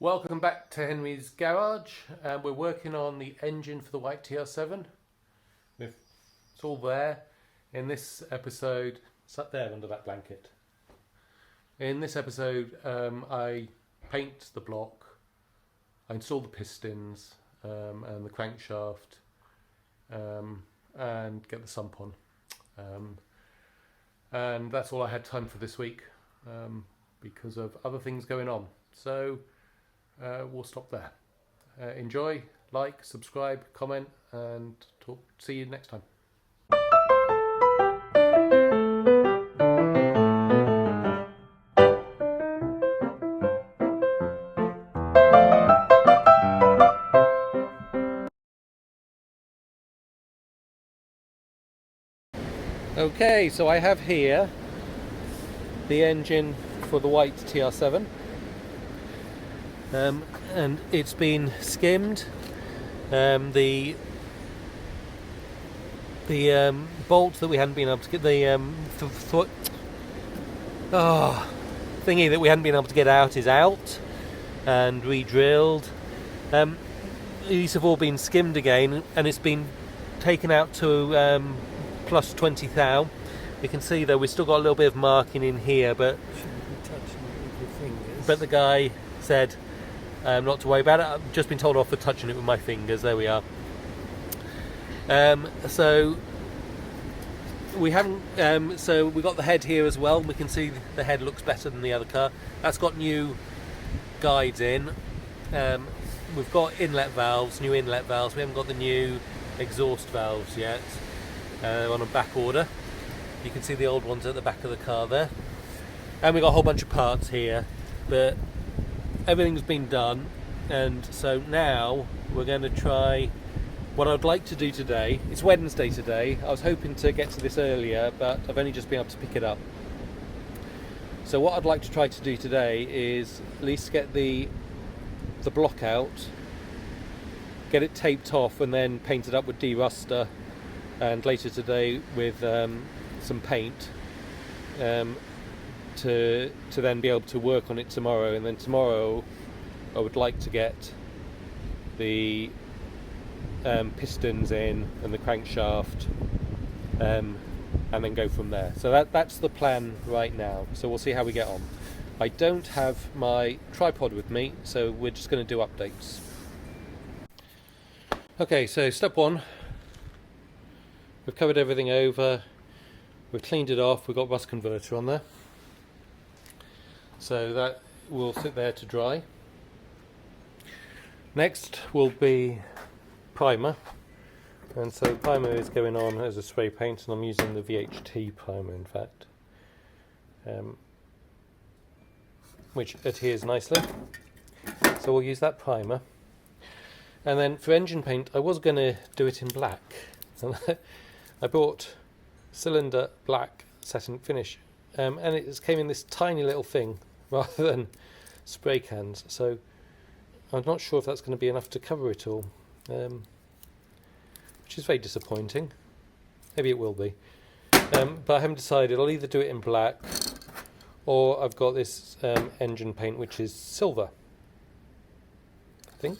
Welcome back to Henry's Garage. We're working on the engine for the white TR7. It's all there. In this episode, sat there under that blanket. In this episode, I paint the block, I install the pistons and the crankshaft, and get the sump on. And that's all I had time for this week because of other things going on. So we'll stop there. Enjoy, like, subscribe, comment, and see you next time. Okay, so I have here the engine for the white TR7. And it's been skimmed. The bolt that we hadn't been able to get, the thingy that we hadn't been able to get out is out and re-drilled. These have all been skimmed again, and it's been taken out to plus 20 thou. You can see though we've still got a little bit of marking in here, but shouldn't be touching it with your fingers. But the guy said not to worry about it. I've just been told off for touching it with my fingers. There we are. So we haven't. So we got the head here as well. We can see the head looks better than the other car. That's got new guides in. We've got inlet valves, new inlet valves. We haven't got the new exhaust valves yet. On a back order. You can see the old ones at the back of the car there. And we've got a whole bunch of parts here, but everything's been done, and so now we're going to try what I'd like to do today. It's Wednesday today. I was hoping to get to this earlier, but I've only just been able to pick it up. So what I'd like to try to do today is at least get the block out, get it taped off, and then paint it up with de-ruster, and later today with some paint to then be able to work on it tomorrow. And then tomorrow I would like to get the pistons in and the crankshaft, and then go from there. So that's the plan right now. So we'll see how we get on. I don't have my tripod with me, so we're just going to do updates. Okay, so step one. We've covered everything over, we've cleaned it off, we've got rust converter on there. So that will sit there to dry. Next will be primer. And so primer is going on as a spray paint, and I'm using the VHT primer in fact. Which adheres nicely. So we'll use that primer. And then for engine paint, I was going to do it in black. I bought cylinder black satin finish, and it came in this tiny little thing rather than spray cans, so I'm not sure if that's going to be enough to cover it all, which is very disappointing. Maybe it will be, but I haven't decided. I'll either do it in black, or I've got this engine paint which is silver, I think.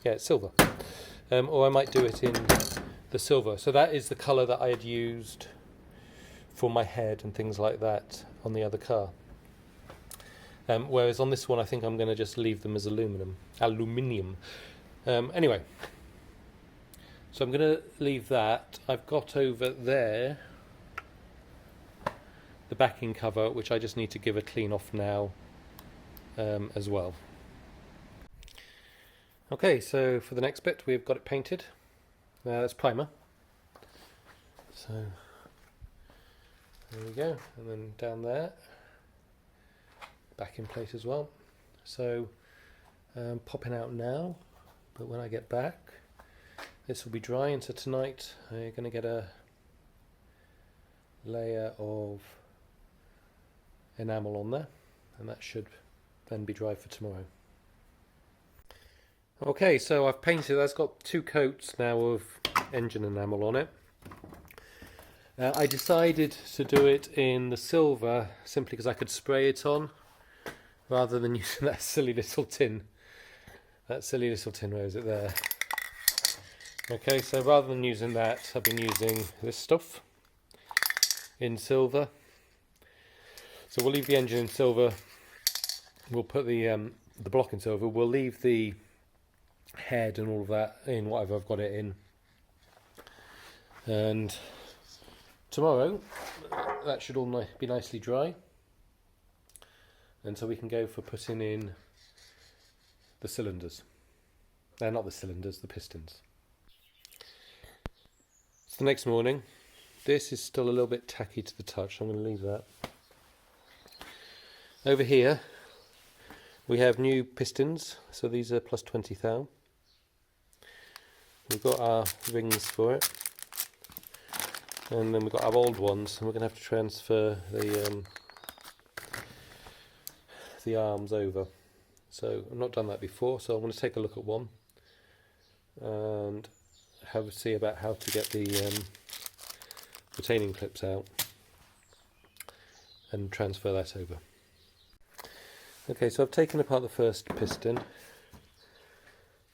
Yeah, it's silver. Or I might do it in the silver. So that is the colour that I had used for my head and things like that on the other car. Whereas on this one I think I'm going to just leave them as aluminium. Anyway, so I'm going to leave that. I've got over there the backing cover, which I just need to give a clean off now as well. Okay, so for the next bit we've got it painted. That's primer. So there we go, and then down there, back in place as well. So popping out now, but when I get back, this will be drying. So tonight you're going to get a layer of enamel on there, and that should then be dry for tomorrow. Okay, so I've painted, that's got 2 coats now of engine enamel on it. I decided to do it in the silver simply because I could spray it on rather than using that silly little tin That silly little tin rosette there. Okay, so rather than using that, I've been using this stuff in silver. So we'll leave the engine in silver. We'll put the block in silver. We'll leave the head and all of that in whatever I've got it in. And tomorrow, that should all be nicely dry. And so we can go for putting in the cylinders. Not the cylinders, the pistons. So the next morning, this is still a little bit tacky to the touch, so I'm going to leave that. Over here, we have new pistons, so these are plus 20 thou. We've got our rings for it, and then we've got our old ones, and we're going to have to transfer the arms over. So I've not done that before, so I'm going to take a look at one and have a see about how to get the retaining clips out and transfer that over. Okay, so I've taken apart the first piston.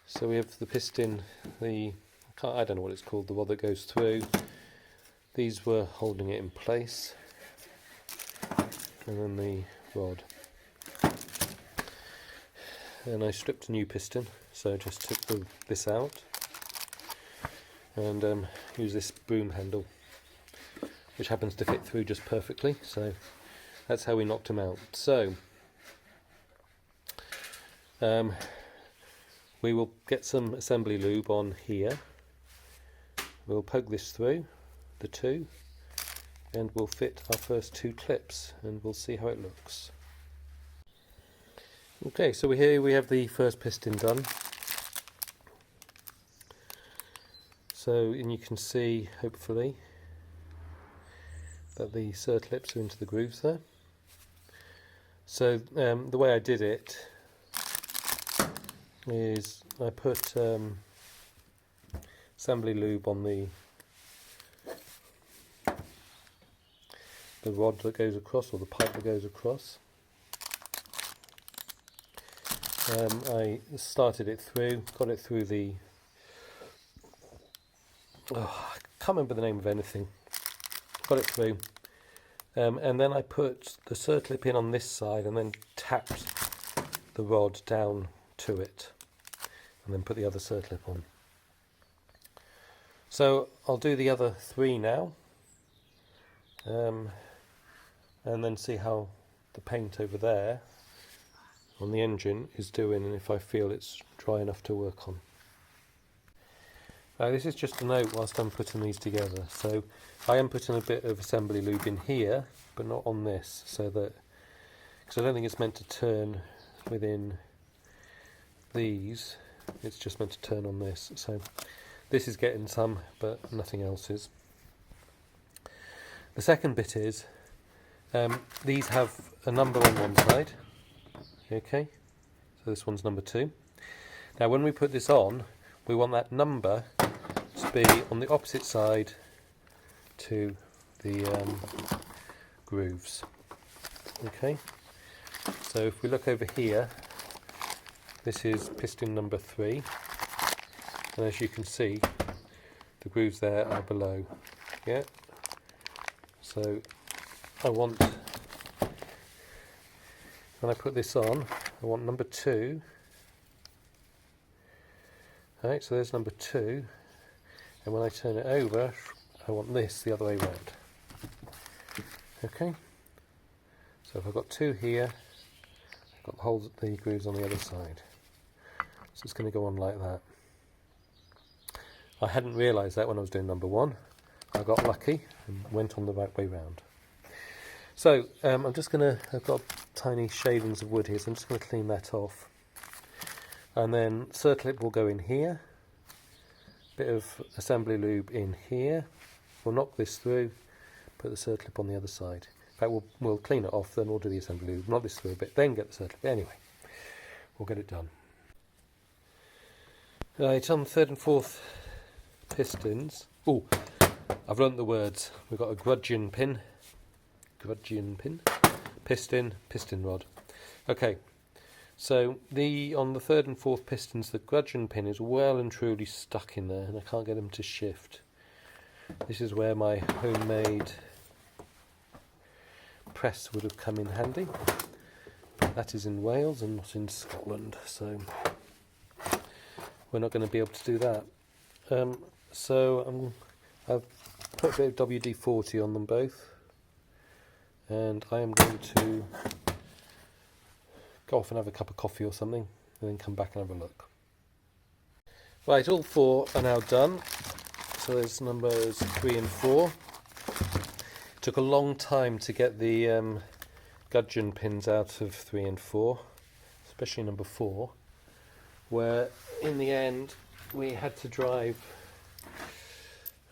So we have the piston, I don't know what it's called, the one that goes through. These were holding it in place, and then the rod. And I stripped a new piston, so I just took this out and use this broom handle, which happens to fit through just perfectly. So that's how we knocked them out. So we will get some assembly lube on here. We'll poke this through, the two, and we'll fit our first two clips, and we'll see how it looks. Okay, so here we have the first piston done. So, and you can see, hopefully, that the circlips are into the grooves there. So the way I did it is I put assembly lube on the rod that goes across, or the pipe that goes across. I started it through, got it through the, I can't remember the name of anything, got it through, and then I put the circlip in on this side and then tapped the rod down to it, and then put the other circlip on. So I'll do the other three now, and then see how the paint over there on the engine is doing, and if I feel it's dry enough to work on. This is just a note whilst I'm putting these together. So I am putting a bit of assembly lube in here, but not on this, so that, because I don't think it's meant to turn within these, it's just meant to turn on this. So this is getting some, but nothing else is. The second bit is, these have a number on one side. Okay, so this one's number 2. Now when we put this on, we want that number to be on the opposite side to the grooves. Okay, so if we look over here, this is piston number 3, and as you can see, the grooves there are below. Yeah, so I want, when I put this on, I want number 2. Alright, so there's number 2, and when I turn it over, I want this the other way round. Okay, so if I've got 2 here, I've got the holes, the grooves on the other side. So it's going to go on like that. I hadn't realised that when I was doing number 1. I got lucky and went on the right way round. So I'm just going to, I've got tiny shavings of wood here, so I'm just going to clean that off. And then circlip will go in here, bit of assembly lube in here. We'll knock this through, put the circlip on the other side. In fact, we'll clean it off, then we'll do the assembly lube, knock this through a bit, then get the circlip. Anyway, we'll get it done. Right, on the 3rd and 4th pistons. Oh, I've learnt the words. We've got a gudgeon pin, piston rod. Okay, So on the third and fourth pistons, the gudgeon pin is well and truly stuck in there, and I can't get them to shift. This is where my homemade press would have come in handy. But that is in Wales and not in Scotland, so we're not going to be able to do that. I've put a bit of WD-40 on them both, and I am going to go off and have a cup of coffee or something, and then come back and have a look. Right, all four are now done. So there's numbers 3 and 4. Took a long time to get the gudgeon pins out of 3 and 4, especially number 4, where in the end we had to drive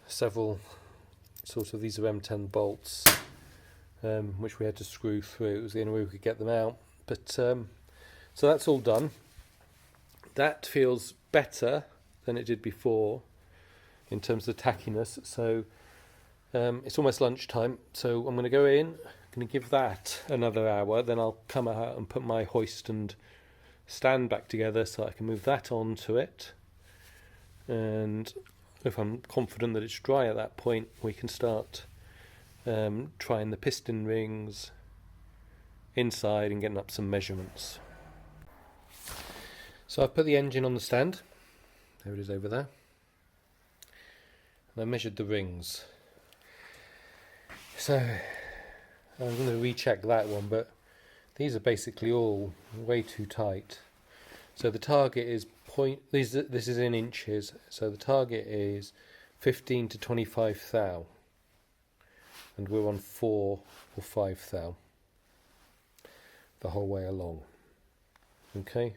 several these are M10 bolts, which we had to screw through. It was the only way we could get them out. But so that's all done. That feels better than it did before in terms of tackiness. So it's almost lunchtime, so I'm going to go in, I'm going to give that another hour, then I'll come out and put my hoist and stand back together so I can move that onto it, and if I'm confident that it's dry at that point, we can start trying the piston rings inside and getting up some measurements. So I've put the engine on the stand, there it is over there, and I measured the rings. So I'm going to recheck that one, but these are basically all way too tight. So the target is this is in inches, so the target is 15 to 25 thou, and we're on 4 or 5 thou the whole way along. Okay,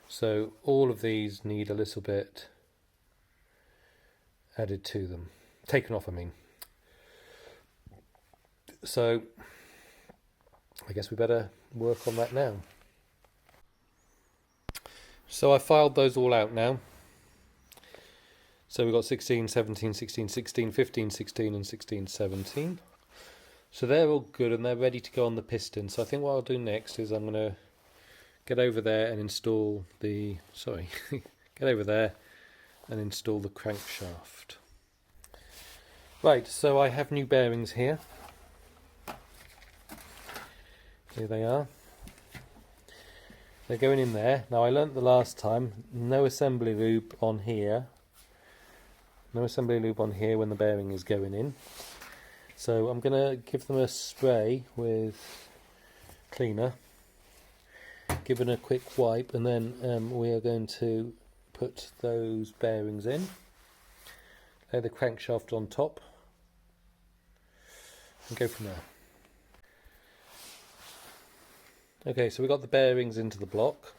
so all of these need a little bit added to them, taken off I mean. So I guess we better work on that now. So I filed those all out now. So we've got 16, 17, 16, 16, 15, 16 and 16, 17. So they're all good and they're ready to go on the piston. So I think what I'll do next is I'm going to get over there and install the, get over there and install the crankshaft. Right, so I have new bearings here. Here they are. They're going in there. Now I learnt the last time, no assembly lube on here. No assembly lube on here when the bearing is going in. So I'm going to give them a spray with cleaner, give it a quick wipe, and then we are going to put those bearings in. Lay the crankshaft on top and go from there. Okay, so we've got the bearings into the block.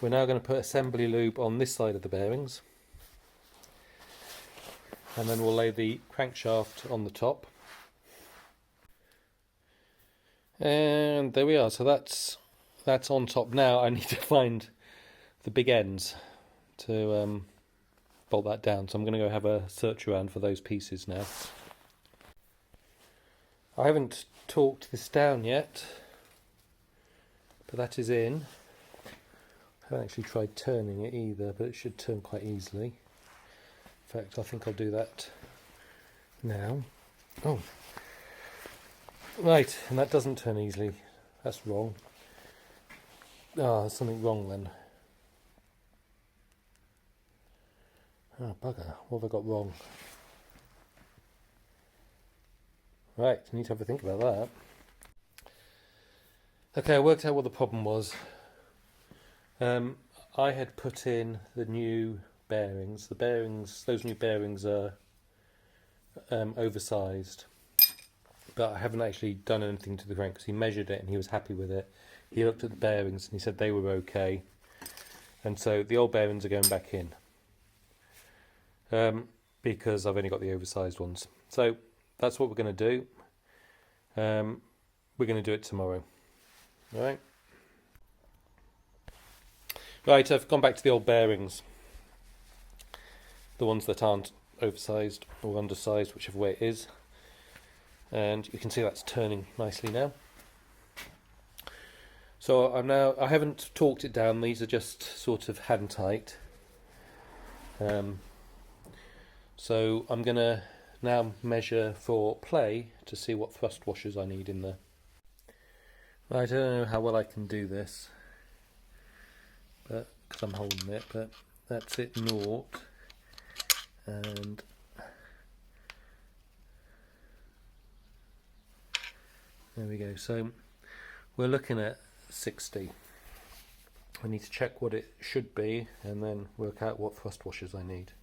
We're now going to put assembly lube on this side of the bearings, and then we'll lay the crankshaft on the top. And there we are, so that's on top. Now I need to find the big ends to bolt that down, so I'm going to go have a search around for those pieces now. I haven't torqued this down yet, but that is in. I haven't actually tried turning it either, but it should turn quite easily. In fact, I think I'll do that now. Oh, right, and that doesn't turn easily. That's wrong. Ah, there's something wrong then. Ah, bugger, what have I got wrong? Right, I need to have a think about that. Okay, I worked out what the problem was. I had put in the new bearings. The bearings, those new bearings are oversized, but I haven't actually done anything to the crank because he measured it and he was happy with it. He looked at the bearings and he said they were okay, and so the old bearings are going back in because I've only got the oversized ones. So that's what we're going to do. We're going to do it tomorrow. Right. Right, I've gone back to the old bearings. The ones that aren't oversized or undersized, whichever way it is. And you can see that's turning nicely now. So I haven't torqued it down, these are just sort of hand tight. So I'm going to now measure for play to see what thrust washers I need in there. I don't know how well I can do this, but because I'm holding it, but that's it, naught, and there we go. So we're looking at 60. I need to check what it should be and then work out what thrust washers I need.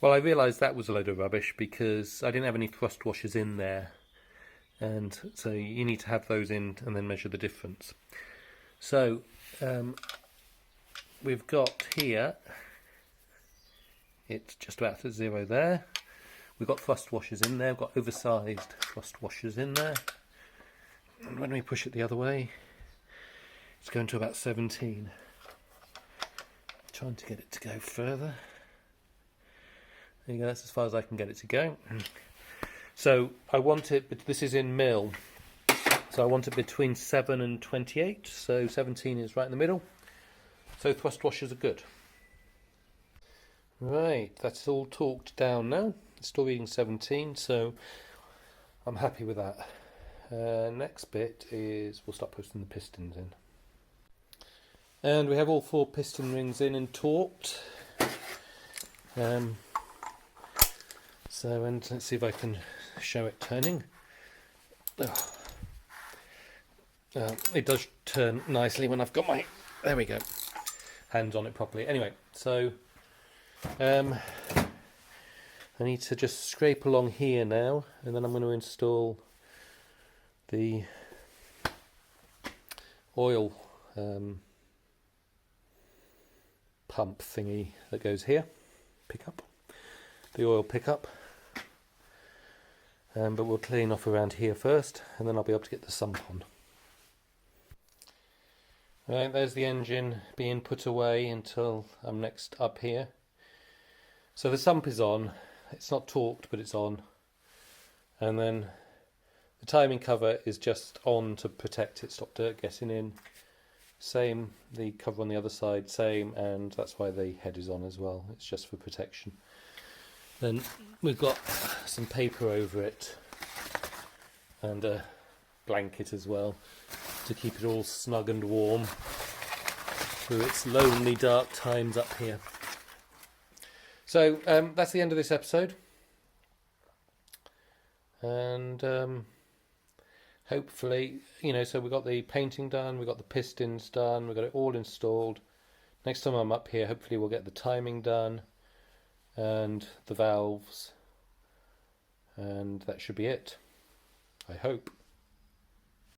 Well, I realised that was a load of rubbish because I didn't have any thrust washers in there, and so you need to have those in and then measure the difference. So we've got here, it's just about at 0 there. We've got thrust washers in there, we've got oversized thrust washers in there, and when we push it the other way it's going to about 17. Trying to get it to go further. There you go, that's as far as I can get it to go. So I want it, but this is in mil, so I want it between 7 and 28, so 17 is right in the middle. So thrust washers are good. Right, that's all torqued down now. It's still reading 17, so I'm happy with that. Next bit is we'll start posting the pistons in. And we have all 4 piston rings in and torqued. So, and let's see if I can show it turning. It does turn nicely when I've got my, there we go, hands on it properly. Anyway, so I need to just scrape along here now, and then I'm going to install the oil pump thingy that goes here, pickup, the oil pickup. But we'll clean off around here first, and then I'll be able to get the sump on. Right, there's the engine being put away until I'm next up here. So the sump is on, it's not torqued but it's on, and then the timing cover is just on to protect it, stop dirt getting in. Same, the cover on the other side, same, and that's why the head is on as well, it's just for protection. Then we've got some paper over it and a blanket as well to keep it all snug and warm through its lonely dark times up here. So that's the end of this episode, and hopefully, you know, so we've got the painting done, we've got the pistons done, we've got it all installed. Next time I'm up here, hopefully we'll get the timing done and the valves, and that should be it, I hope.